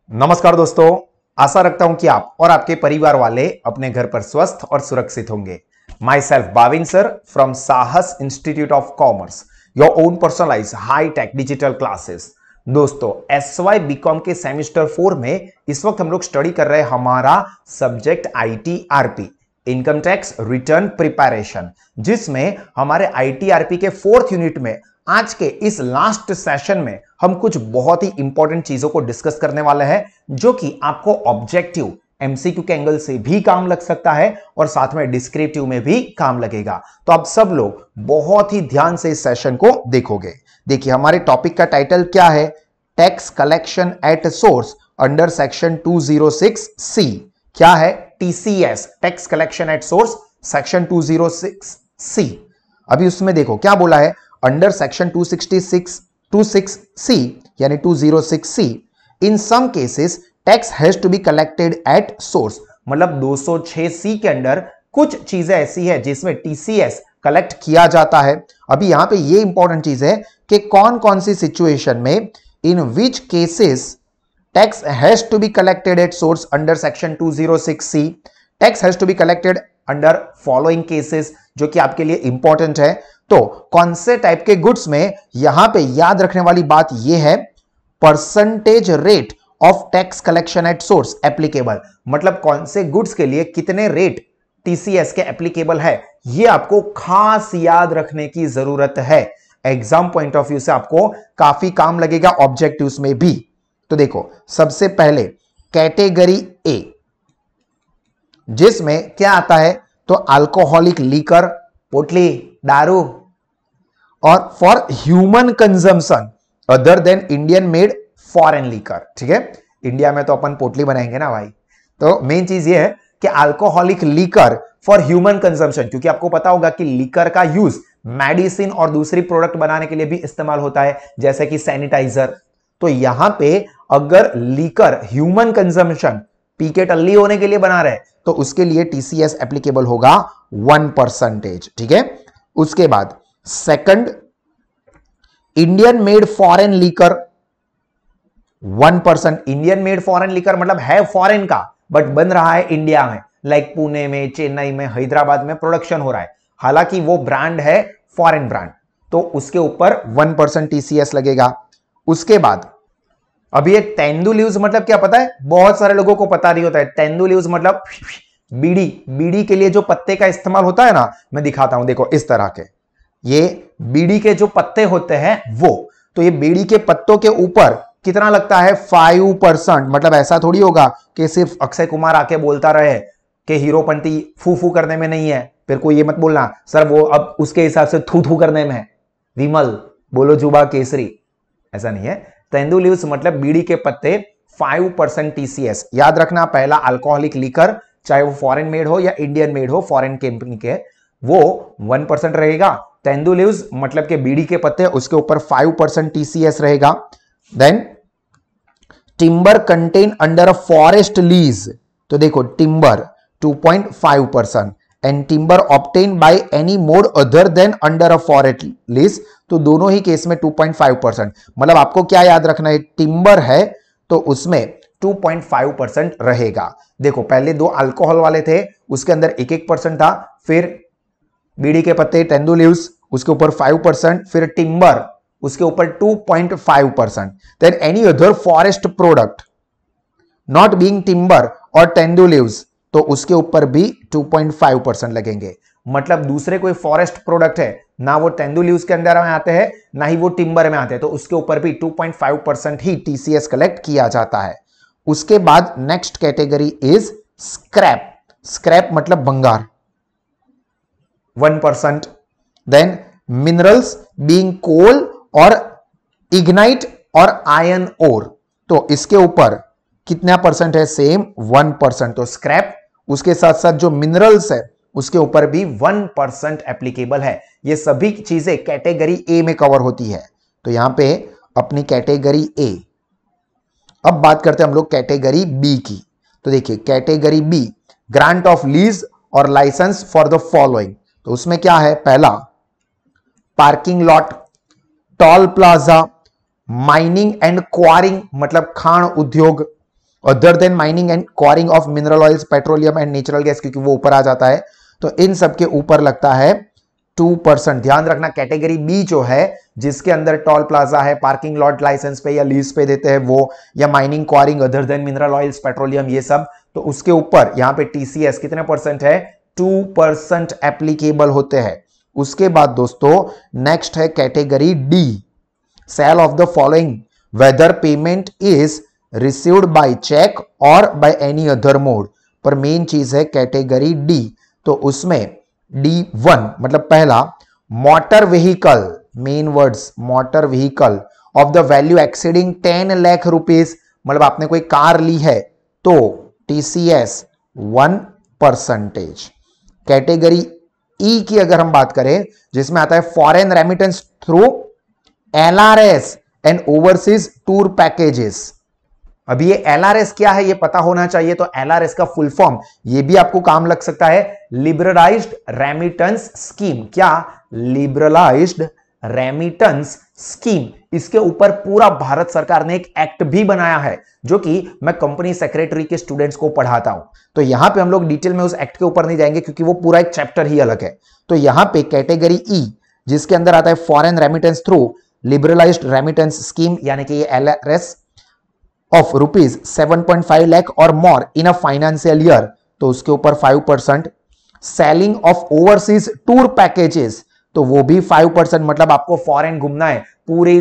नमस्कार दोस्तों, आशा रखता हूं कि आप और आपके परिवार वाले अपने घर पर स्वस्थ और सुरक्षित होंगे। Myself Bhavin sir from Sahas institute of commerce, your own personalise high tech digital classes. दोस्तों, एसवाई बीकॉम के सेमेस्टर 4 में इस वक्त हम लोग स्टडी कर रहे हैं हमारा subject ITRP, income tax return preparation, जिसमें हमारे आईटीआरपी के 4th यूनिट में आज के इस लास्ट सेशन में हम कुछ बहुत ही इंपॉर्टेंट चीजों को डिस्कस करने वाले हैं, जो कि आपको ऑब्जेक्टिव एमसीक्यू के एंगल से भी काम लग सकता है और साथ में डिस्क्रिप्टिव में भी काम लगेगा। तो आप सब लोग बहुत ही ध्यान से इस सेशन को देखोगे। देखिए, हमारे टॉपिक का टाइटल क्या है? Tax collection at source under section 206C। क्या है? TCS, tax collection at source, section 206C। अभी उसमें देखो क्या बोला है, अंडर सेक्शन 266C यानी 206C in some cases tax has to be collected at source. मतलब 206C के अंडर कुछ चीजें ऐसी है जिसमें टीसीएस कलेक्ट किया जाता है। अभी यहां पे ये इंपॉर्टेंट चीज है कि कौन कौन सी सिचुएशन में, in which cases tax has to be collected at source under section 206C। Tax has to be collected under following cases, जो कि आपके लिए इंपॉर्टेंट है। तो कौन से टाइप के गुड्स में, यहां पे याद रखने वाली बात यह है, percentage rate of tax collection at source applicable. मतलब कौन से गुड्स के लिए कितने रेट टीसीएस के एप्लीकेबल है, यह आपको खास याद रखने की जरूरत है। एग्जाम पॉइंट ऑफ व्यू से आपको काफी काम लगेगा, ऑब्जेक्टिव्स में भी। तो देखो, सबसे पहले कैटेगरी ए, जिसमें क्या आता है, तो अल्कोहलिक लीकर, पोटली, दारू, और for human consumption other than Indian made foreign liquor. ठीक है, इंडिया में तो अपन पोटली बनाएंगे ना भाई। तो मेन चीज ये है कि alcoholic liquor for human consumption, क्योंकि आपको पता होगा कि लीकर का यूज मेडिसिन और दूसरी प्रोडक्ट बनाने के लिए भी इस्तेमाल होता है, जैसे कि सैनिटाइजर। तो यहां पे अगर लीकर ह्यूमन कंजम्पशन, पी के टल्ली होने के लिए बना रहे, तो उसके लिए टीसीएस एप्लीकेबल होगा 1%। ठीक है, उसके बाद second, Indian made foreign liquor 1%। Indian made foreign liquor मतलब है फॉरेन का बट बन रहा है इंडिया में, लाइक पुणे में, चेन्नई में, हैदराबाद में प्रोडक्शन हो रहा है, हालांकि वो ब्रांड है फॉरेन ब्रांड, तो उसके ऊपर 1% टीसीएस लगेगा। उसके बाद अभी एक तेंदू लीव्स मतलब क्या पता है? बहुत सारे लोगों को पता नहीं होता है। तेंदू लीव्स मतलब बीड़ी के लिए जो पत्ते का इस्तेमाल होता है ना, मैं दिखाता हूं। देखो इस तरह के, ये बीड़ी के जो पत्ते होते हैं वो, तो ये बीड़ी के पत्तों के ऊपर कितना लगता है? 5%। मतलब ऐसा थोड़ी होगा कि सिर्फ अक्षय कुमार आके बोलता रहे कि हीरोपंती फू फू करने में नहीं है, फिर कोई ये मत बोलना सर वो अब उसके हिसाब से थू थू करने में है, विमल बोलो जुबा केसरी, ऐसा नहीं है। तेंदू लीव्स मतलब बीड़ी के पत्ते, 5% टीसीएस। याद रखना, पहला अल्कोहलिक लीकर, चाहे वो फॉरेन मेड हो या इंडियन मेड हो, फॉरेन कंपनी के, वो 1% रहेगा। तेंदू लीव्स मतलब के बीड़ी के पत्ते, उसके ऊपर 5% टीसीएस रहेगा। Then timber contain under a forest lease, तो देखो timber 2.5%, and timber obtain by any mode other than under a forest lease, तो दोनों ही केस में 2.5%। मतलब आपको क्या याद रखना है, टिम्बर है तो उसमें 2.5% रहेगा। देखो पहले दो अल्कोहल वाले थे, उसके अंदर 1% था, फिर बीड़ी के पत्ते तेंदू लीव्स उसके ऊपर 5%, फिर टिम्बर उसके ऊपर 2.5%। Then any other forest product not being timber और तेंदू लीव्स, तो उसके ऊपर भी 2.5% लगेंगे। मतलब दूसरे कोई फॉरेस्ट प्रोडक्ट है ना, वो तेंदू लीव्स के अंदर में आते हैं ना ही वो टिम्बर में आते हैं, तो उसके ऊपर भी 2.5% ही टीसीएस कलेक्ट किया जाता है। उसके बाद next category is scrap. Scrap मतलब भंगार, 1%। देन मिनरल्स बीइंग कोल और इग्नाइट और आयरन ओर, तो इसके ऊपर कितना परसेंट है? सेम 1%। तो स्क्रैप, उसके साथ साथ जो मिनरल्स है उसके ऊपर भी 1% एप्लीकेबल है। ये सभी चीजें कैटेगरी ए में कवर होती है। तो यहां पे अपनी कैटेगरी ए। अब बात करते हैं हम लोग कैटेगरी बी की। तो देखिए category B, grant of lease और लाइसेंस फॉर द फॉलोइंग, तो उसमें क्या है? पहला parking lot, toll plaza, mining and quarrying मतलब खान उद्योग, other than mining and quarrying of mineral oils, petroleum and natural gas, क्योंकि वो ऊपर आ जाता है, तो इन सब के ऊपर लगता है 2%। ध्यान रखना कैटेगरी बी जो है, जिसके अंदर टोल प्लाजा है, पार्किंग लॉट लाइसेंस पे या लीज पे देते हैं वो, या mining quarrying other than mineral oils, petroleum, ये सब, तो उसके ऊपर यहां पे टीसीएस कितने परसेंट है? 2% एप्लीकेबल होते हैं। उसके बाद दोस्तों नेक्स्ट है category D, sale of the following whether payment is received by cheque और बाय एनी अदर मोड, पर मेन चीज है कैटेगरी डी, तो उसमें D1 मतलब पहला, motor vehicle, main words motor vehicle of the value exceeding 10 lakh rupees, मतलब आपने कोई कार ली है तो टीसीएस 1%। कैटेगरी ई की अगर हम बात करें, जिसमें आता है foreign remittance through LRS and overseas tour packages. अभी ये एलआरएस क्या है ये पता होना चाहिए, तो एलआरएस का फुल फॉर्म ये भी आपको काम लग सकता है, लिबरलाइज्ड रेमिटेंस स्कीम। क्या? Liberalised remittance scheme. इसके ऊपर पूरा भारत सरकार ने एक एक्ट भी बनाया है, जो कि मैं कंपनी सेक्रेटरी के स्टूडेंट्स को पढ़ाता हूं, तो यहां पे हम लोग डिटेल में उस एक्ट के ऊपर नहीं जाएंगे क्योंकि वो पूरा एक चैप्टर ही अलग है। तो यहां पे कैटेगरी ई, जिसके अंदर आता है foreign remittance through liberalised remittance scheme, यानी कि ये एलआरएस ऑफ रुपीज 7.5 लाख और मोर इन अ फाइनेंशियल ईयर, तो उसके ऊपर 5%। Selling of overseas tour packages, तो वो भी 5%, मतलब आपको फॉरेन घूमना है, पूरी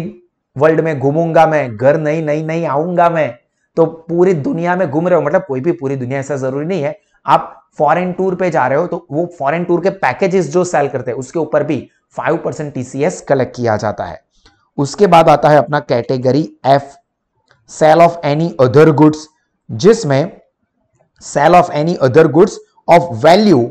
वर्ल्ड में घूमूंगा मैं, घर नहीं आऊंगा मैं, तो पूरी दुनिया में घूम रहे हो, मतलब कोई भी पूरी दुनिया, ऐसा जरूरी नहीं है, आप फॉरेन टूर पे जा रहे हो, तो वो फॉरेन टूर के पैकेजेस जो सेल करते हैं उसके ऊपर भी 5% टीसीएस कलेक्ट किया जाता है। उसके बाद आता है अपना category F, sale of any other goods, जिसमें sale of any other goods of value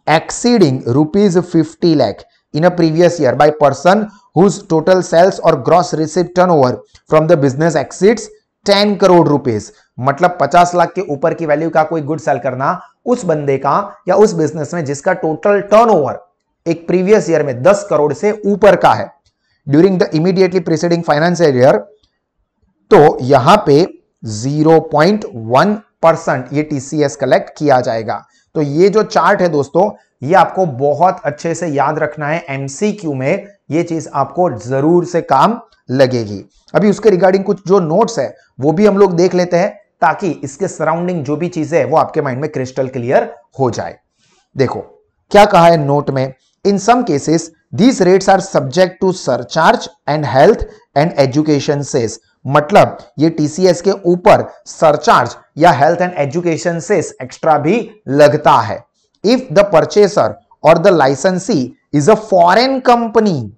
exceeding rupees 50 lakh in a previous year by person whose total sales और gross receipt turnover from the business exceeds 10 crore rupees, मतलब 50 लाख के ऊपर की value का कोई good cell करना उस बंदे का या उस बिजनेस में जिसका टोटल टर्नओवर एक प्रीवियस ईयर में 10 करोड़ से ऊपर का है during the immediately preceding financial year, तो यहां पे 0.1% ये टीसीएस कलेक्ट किया जाएगा। तो ये जो चार्ट है दोस्तों, ये आपको बहुत अच्छे से याद रखना है, एमसीक्यू में ये चीज आपको जरूर से काम लगेगी। अभी उसके रिगार्डिंग कुछ जो नोट्स है वो भी हम लोग देख लेते हैं, ताकि इसके सराउंडिंग जो भी चीजें है वो आपके माइंड में क्रिस्टल क्लियर हो जाए। देखो क्या कहा है नोट में, in some cases these rates are subject to surcharge and health and education cess, मतलब ये टीसीएस के ऊपर सरचार्ज या health and education cess extra भी लगता है। इफ द परचेसर और the licensee is a foreign company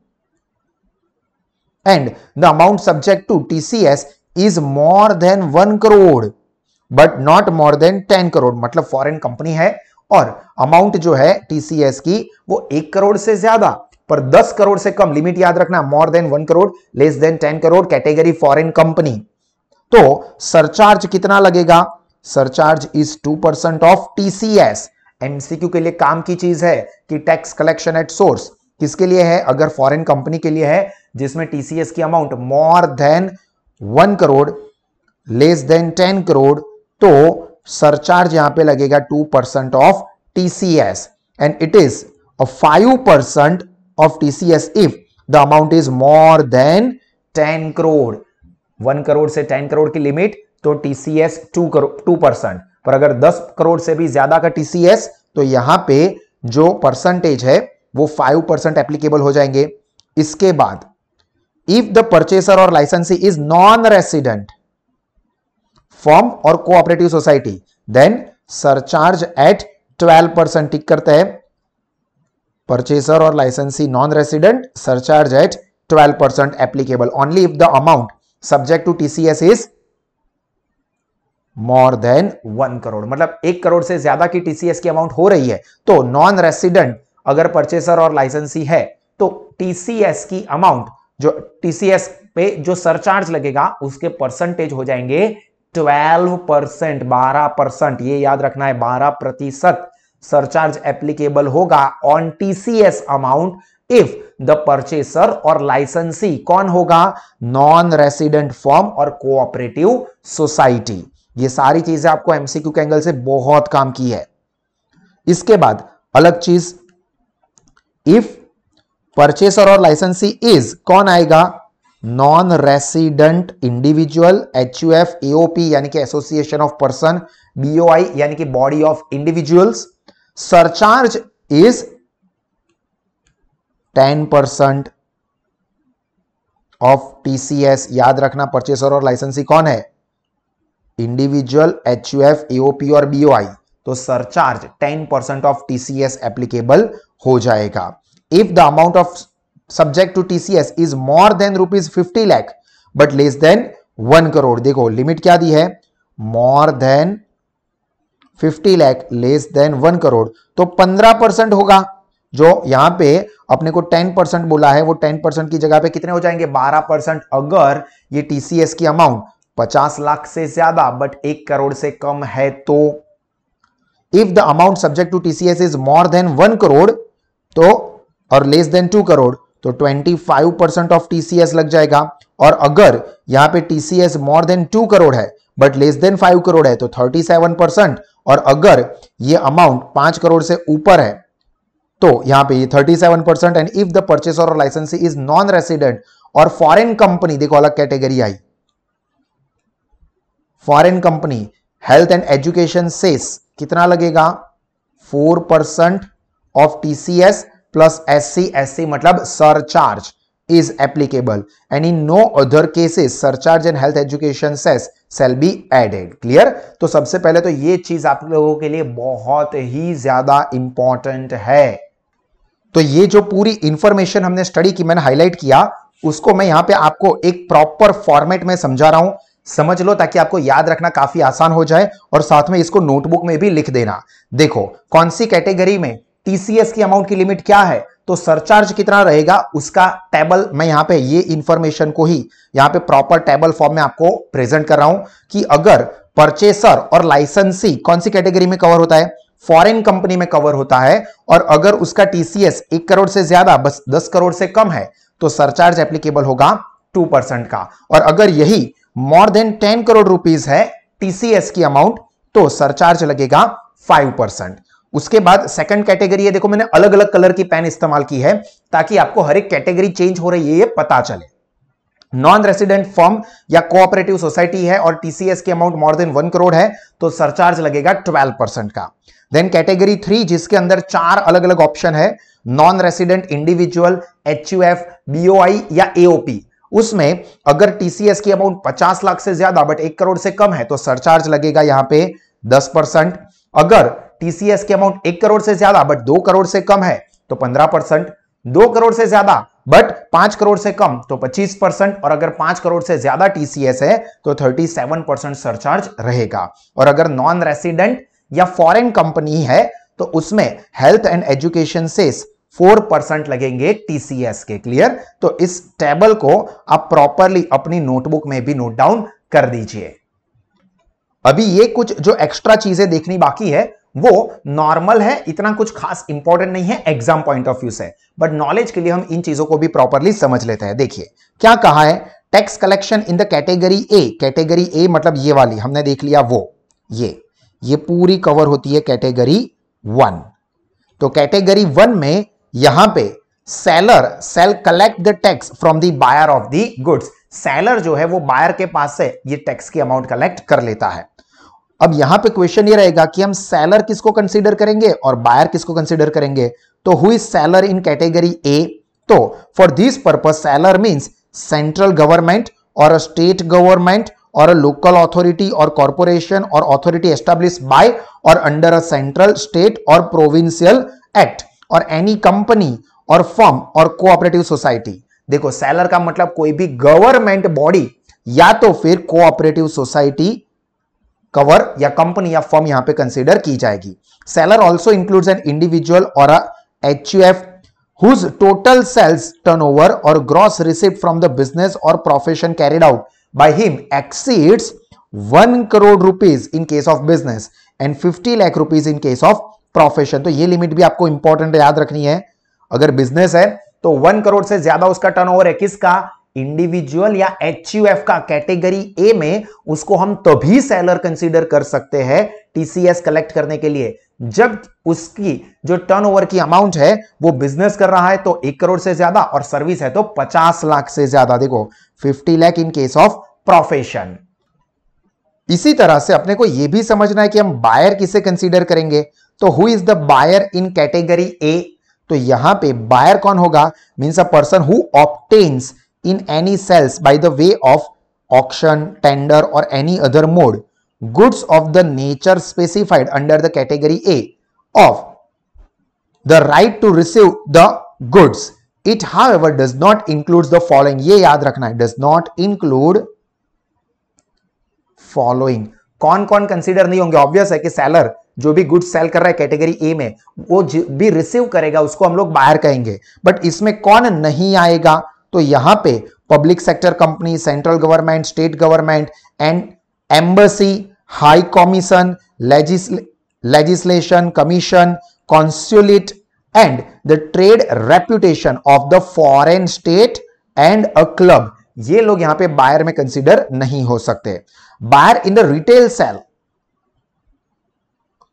and the amount subject to TCS is more than 1 crore but not more than 10 crore, मतलब फॉरेन कंपनी है और अमाउंट जो है टीसीएस की वो 1 करोड़ से ज्यादा पर 10 करोड़ से कम, लिमिट याद रखना, मोर than 1 crore, less than 10 crore, category foreign company, तो सरचार्ज कितना लगेगा? Surcharge is 2% of TCS. MCQ के लिए काम की चीज है कि टैक्स कलेक्शन एट सोर्स किसके लिए है? अगर फॉरेन कंपनी के लिए है जिसमें टीसीएस की अमाउंट मोर than 1 crore, less than 10 crore, तो सरचार्ज यहां पे लगेगा 2% of TCS and it is a 5% of TCS if the amount is more than 10 crore. 1 crore से 10 करोड़ की लिमिट, तो TCS 2%, पर अगर 10 करोड़ से भी ज्यादा का TCS, तो यहां पे जो परसेंटेज है वो 5% एप्लीकेबल हो जाएंगे। इसके बाद इफ द परचेसर और licensee is non resident firm और cooperative society, then surcharge at 12%, tick करते हैं, परचेसर और licensee non resident, surcharge at 12% applicable only if the amount subject to TCS is more than 1 crore, मतलब 1 करोड़ से ज्यादा की TCS की अमाउंट हो रही है, तो नॉन रेसिडेंट अगर परचेसर और लाइसेंसी है तो टीसीएस की अमाउंट, जो टीसीएस पे जो सरचार्ज लगेगा उसके परसेंटेज हो जाएंगे 12%, 12%, ये याद रखना है, 12% सरचार्ज एप्लीकेबल होगा on TCS amount if the purchaser और लाइसेंसी कौन होगा? नॉन रेसिडेंट फर्म और कोऑपरेटिव सोसाइटी। ये सारी चीजें आपको एमसीक्यू के एंगल से बहुत काम की है। इसके बाद अलग चीज, इफ परचेसर और लाइसेंसी इज, कौन आएगा? Non resident individual, HUF, AOP यानी कि एसोसिएशन ऑफ पर्सन, बीओआई यानी कि body of individuals. Surcharge is 10% of TCS. याद रखना परचेसर और लाइसेंसी कौन है? इंडिविजुअल, एचयूएफ, एओपी और बीओआई। तो सरचार्ज 10% ऑफ टीसीएस एप्लीकेबल हो जाएगा। If the amount of subject to TCS is more than ₹50 lakh but less than 1 crore. देखो लिमिट क्या दी है? More than 50 lakh, less than 1 crore. तो 15% होगा। जो यहां पे अपने को 10% बोला है, वो 10% की जगह पे कितने हो जाएंगे? 12%। अगर ये टीसीएस की अमाउंट 50 लाख से ज्यादा बट 1 करोड़ से कम है तो if the amount subject to TCS is more than 1 crore तो और लेस देन 2 करोड़ तो 25% ऑफ टीसीएस लग जाएगा। और अगर यहां पे टीसीएस मोर देन 2 करोड़ है बट लेस देन 5 करोड़ है तो 37%। और अगर ये अमाउंट 5 करोड़ से ऊपर है तो यहां पे ये 37%। एंड इफ द परचेसर और लाइसेंसी इज नॉन रेसिडेंट और फॉरेन कंपनी, देखो अलग कैटेगरी आई, foreign company, health and education cess कितना लगेगा? 4% ऑफ टीसीएस प्लस एससी मतलब surcharge is applicable and in no other cases surcharge and health education cess shall be added. Clear? तो सबसे पहले तो ये चीज आप लोगों के लिए बहुत ही ज्यादा इंपॉर्टेंट है। तो ये जो पूरी इंफॉर्मेशन हमने स्टडी की, मैंने हाईलाइट किया, उसको मैं यहां पे आपको एक प्रॉपर फॉर्मेट में समझा रहा हूं। समझ लो ताकि आपको याद रखना काफी आसान हो जाए और साथ में इसको नोटबुक में भी लिख देना। देखो कौन सी कैटेगरी में टीसीएस की अमाउंट की लिमिट क्या है, तो सरचार्ज कितना रहेगा उसका टेबल मैं यहां पे ये इंफॉर्मेशन को ही यहां पे प्रॉपर टेबल फॉर्म में आपको प्रेजेंट कर रहा हूं कि अगर परचेसर और लाइसेंसी कौन सी कैटेगरी में कवर होता है? फॉरेन कंपनी में कवर होता है। और अगर उसका टीसीएस 1 करोड़ से ज्यादा बस 10 करोड़ से कम है तो सरचार्ज एप्लीकेबल होगा 2% का। और अगर यही मोर देन 10 करोड़ रुपीस है टीसीएस की अमाउंट तो सरचार्ज लगेगा 5%। उसके बाद सेकंड कैटेगरी है, देखो मैंने अलग अलग कलर की पेन इस्तेमाल की है ताकि आपको हर एक कैटेगरी चेंज हो रही है ये पता चले। नॉन रेसिडेंट फर्म या कोऑपरेटिव सोसाइटी है और टीसीएस की अमाउंट मोर देन 1 करोड़ है तो सरचार्ज लगेगा 12% का। देन कैटेगरी 3 जिसके अंदर 4 अलग अलग ऑप्शन है, non resident individual, HUF, BOI या एओपी, उसमें अगर टीसीएस की अमाउंट 50 लाख से ज्यादा बट 1 करोड़ से कम है तो सरचार्ज लगेगा यहां पे 10%। अगर टीसीएस की अमाउंट 1 करोड़ से ज्यादा बट 2 करोड़ से कम है तो 15%, 2 करोड़ से ज्यादा बट 5 करोड़ से कम तो 25%, और अगर 5 करोड़ से ज्यादा टीसीएस है तो 37% सरचार्ज रहेगा। और अगर नॉन रेसिडेंट या फॉरेन कंपनी है तो उसमें हेल्थ एंड एजुकेशन सेस 4% लगेंगे टीसीएस के। क्लियर? तो इस टेबल को आप प्रॉपरली अपनी नोटबुक में भी नोट डाउन कर दीजिए। अभी ये कुछ जो एक्स्ट्रा चीजें देखनी बाकी है वो नॉर्मल है, इतना कुछ खास इंपॉर्टेंट नहीं है एग्जाम पॉइंट ऑफ व्यू से, बट नॉलेज के लिए हम इन चीजों को भी प्रॉपरली समझ लेते हैं। देखिए क्या कहा है, tax collection in the category A. Category A मतलब ये वाली हमने देख लिया, वो ये पूरी कवर होती है कैटेगरी 1। तो कैटेगरी 1 में यहां पे seller shall collect the tax from the buyer of the goods. Seller जो है वो बायर के पास से ये टैक्स की अमाउंट कलेक्ट कर लेता है। अब यहां पे क्वेश्चन ये रहेगा कि हम सेलर किसको कंसीडर करेंगे और बायर किसको कंसीडर करेंगे। तो who is seller in category A? तो for this purpose seller means central government और अ स्टेट गवर्नमेंट और अ लोकल अथॉरिटी और कॉर्पोरेशन और अथॉरिटी एस्टैब्लिश्ड बाय और अंडर अ सेंट्रल, स्टेट और प्रोविंशियल एक्ट और एनी कंपनी और firm और कोऑपरेटिव सोसाइटी। देखो सेलर का मतलब कोई भी गवर्नमेंट बॉडी या तो फिर कोऑपरेटिव सोसाइटी कवर या कंपनी या फर्म यहां पे कंसीडर की जाएगी। Seller also includes an individual और HUF whose total sales turnover और gross receipt from the business और profession carried out by him exceeds 1 crore rupees in case of business and 50 lakh rupees in case of profession. तो ये limit भी आपको important याद रखनी है। अगर बिजनेस है तो 1 करोड़ से ज्यादा उसका टर्नओवर है किसका? इंडिविजुअल या HUF का कैटेगरी ए में, उसको हम तभी सेलर कंसीडर कर सकते हैं टीसीएस कलेक्ट करने के लिए जब उसकी जो टर्नओवर की अमाउंट है वो बिजनेस कर रहा है तो 1 करोड़ से ज्यादा और सर्विस है तो 50 लाख से ज्यादा। देखो 50 लाख इन केस ऑफ प्रोफेशन। इसी तरह से अपने को यह भी समझना है कि हम बायर किसे कंसीडर करेंगे। तो who is the buyer in category A? तो यहां पे बायर कौन होगा? Means a person who obtains in any sales by the way of auction, tender और any other mode goods of the nature specified under the category A of the right to receive the goods. It however does not include the following. ये याद रखना है, does not include following. कौन कौन consider नहीं होंगे? Obvious है कि सेलर जो भी गुड्स सेल कर रहा है कैटेगरी ए में वो भी रिसीव करेगा उसको हम लोग बायर कहेंगे। बट इसमें कौन नहीं आएगा? तो यहां पे public sector company, central government, state government and embassy, high commission, legislation commission, consulate and the trade reputation of the foreign state and a club, ये लोग यहां पे बायर में कंसीडर नहीं हो सकते। Buyer in the retail sale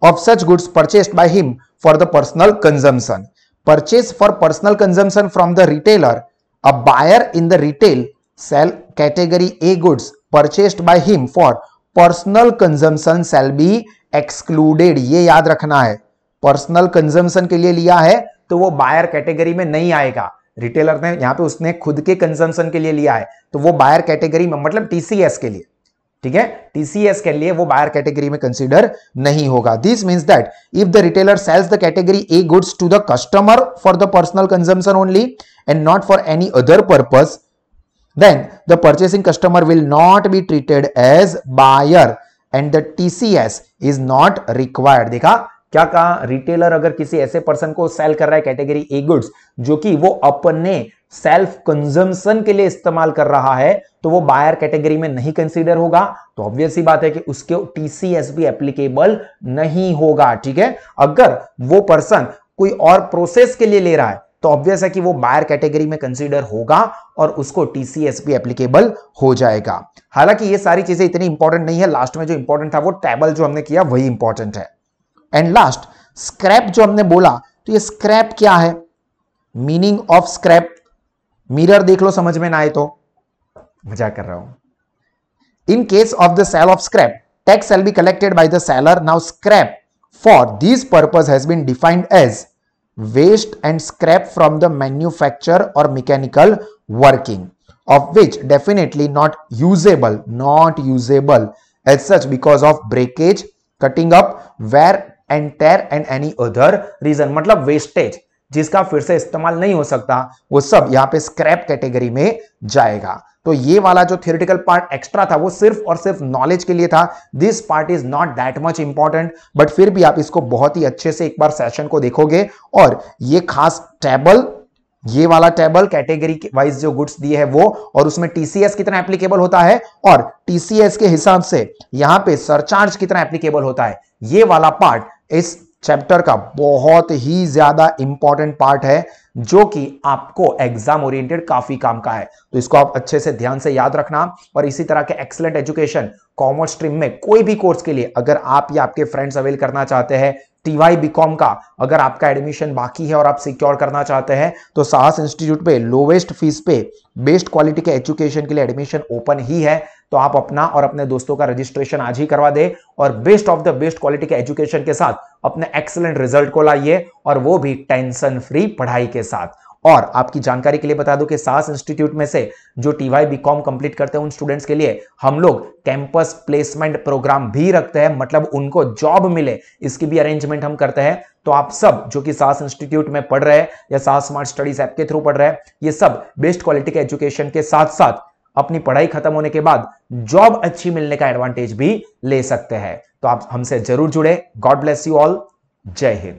of such goods purchased by him for the personal consumption. Purchase for personal consumption from the retailer. A buyer in the retail sell category A goods purchased by him for personal consumption shall be excluded. ये याद रखना है, personal consumption के लिए लिया है तो वो बायर कैटेगरी में नहीं आएगा। रिटेलर ने यहां पे उसने खुद के कंजम्पशन के लिए लिया है तो वो बायर कैटेगरी में, मतलब टीसीएस के लिए, ठीक है, टीसीएस के लिए वो बायर कैटेगरी में कंसीडर नहीं होगा। This means that if the retailer sells the category A goods to the customer for the personal consumption only and not for any other purpose, then the purchasing customer will not be treated as buyer and the TCS is not required. देखा क्या कहा? Retailer अगर किसी ऐसे person को cell कर रहा है कैटेगरी ए गुड्स जो कि वो अपने सेल्फ कंजम्पशन के लिए इस्तेमाल कर रहा है तो वो बायर कैटेगरी में नहीं कंसीडर होगा। तो ऑब्वियस सी बात है कि उसके टीसीएस भी एप्लीकेबल नहीं होगा। ठीक है, अगर वो पर्सन कोई और प्रोसेस के लिए ले रहा है तो ऑब्वियस है कि वो बायर कैटेगरी में कंसीडर होगा और उसको टीसीएस भी एप्लीकेबल हो जाएगा। हालांकि ये सारी चीजें इतनी इंपॉर्टेंट नहीं है, लास्ट में जो इंपॉर्टेंट था वो टेबल जो हमने किया वही इंपॉर्टेंट है। एंड लास्ट स्क्रैप जो हमने बोला, तो ये स्क्रैप क्या है? मीनिंग ऑफ स्क्रैप, मिरर देख लो समझ में ना आए तो, मजाक कर रहा हूं। In case of the sale of scrap, tax shall be collected by the seller. Now scrap for this purpose has been defined as waste and scrap from the manufacture or mechanical working of which definitely not usable as such because of breakage, cutting up, wear and tear and any other reason। मतलब wastage जिसका फिर से इस्तेमाल नहीं हो सकता वो सब यहां पे स्क्रैप कैटेगरी में जाएगा। तो ये वाला जो थियोरेटिकल पार्ट एक्स्ट्रा था वो सिर्फ और सिर्फ नॉलेज के लिए था। This part is not that much important, but फिर भी आप इसको बहुत ही अच्छे से एक बार सेशन को देखोगे और ये खास टेबल, ये वाला टेबल कैटेगरी वाइज जो गुड्स दिए है वो, और उसमें टीसीएस कितना एप्लीकेबल होता है और टीसीएस के हिसाब से यहां पे सरचार्ज कितना एप्लीकेबल होता है, ये वाला पार्ट इस चैप्टर का बहुत ही ज्यादा इंपॉर्टेंट पार्ट है जो कि आपको एग्जाम ओरिएंटेड काफी काम का है। तो इसको आप अच्छे से ध्यान से याद रखना। और इसी तरह के एक्सीलेंट एजुकेशन कॉमर्स स्ट्रीम में कोई भी कोर्स के लिए अगर आप या आपके फ्रेंड्स अवेल करना चाहते हैं, टीवाई बीकॉम का अगर आपका एडमिशन बाकी है और आप सिक्योर करना चाहते हैं तो साहस इंस्टीट्यूट पे लोवेस्ट फीस पे बेस्ट क्वालिटी के एजुकेशन के लिए एडमिशन ओपन ही है। तो आप अपना और अपने दोस्तों का रजिस्ट्रेशन आज ही करवा दे और best of the best quality के एजुकेशन के साथ अपने एक्सीलेंट रिजल्ट को लाइए, और वो भी टेंशन फ्री पढ़ाई के साथ। और आपकी जानकारी के लिए बता दूं कि साहस इंस्टीट्यूट में से जो टीवाई बीकॉम कंप्लीट करते हैं उन स्टूडेंट्स के लिए हम लोग कैंपस प्लेसमेंट प्रोग्राम भी रखते हैं, मतलब उनको जॉब मिले इसकी भी अरेंजमेंट हम करते हैं। तो आप सब जो कि साहस इंस्टीट्यूट में पढ़ रहे हैं या साहस स्मार्ट स्टडीज ऐप के थ्रू पढ़ रहे हैं, ये सब बेस्ट क्वालिटी के एजुकेशन के साथ साथ अपनी पढ़ाई खत्म होने के बाद जॉब अच्छी मिलने का एडवांटेज भी ले सकते हैं। तो आप हमसे जरूर जुड़े। God bless you all. जय हिंद।